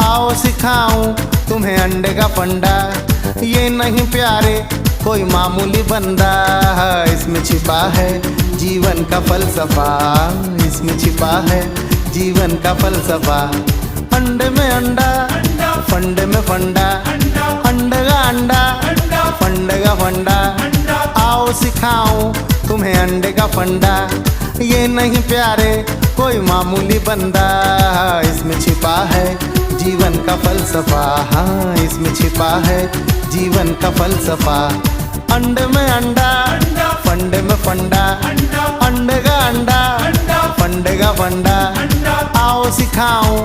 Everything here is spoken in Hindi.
आओ सिखाऊं तुम्हें अंडे का फंडा। ये नहीं प्यारे कोई मामूली बंदा, इसमें छिपा है जीवन का फलसफा, इसमें छिपा है जीवन का फलसफा। अंडे में अंडा, फंडे में फंडा, अंडे का अंडा, फंडे का फंडा। आओ सिखाऊं तुम्हें अंडे का फंडा। ये नहीं प्यारे कोई मामूली बंदा, इसमें छिपा है जीवन का फलसफा, हाँ इसमें छिपा है जीवन का फलसफा। अंडे में अंडा, फंडे में फंडा, अंडे का अंडा, फंडे का फंडा। आओ सिखाऊं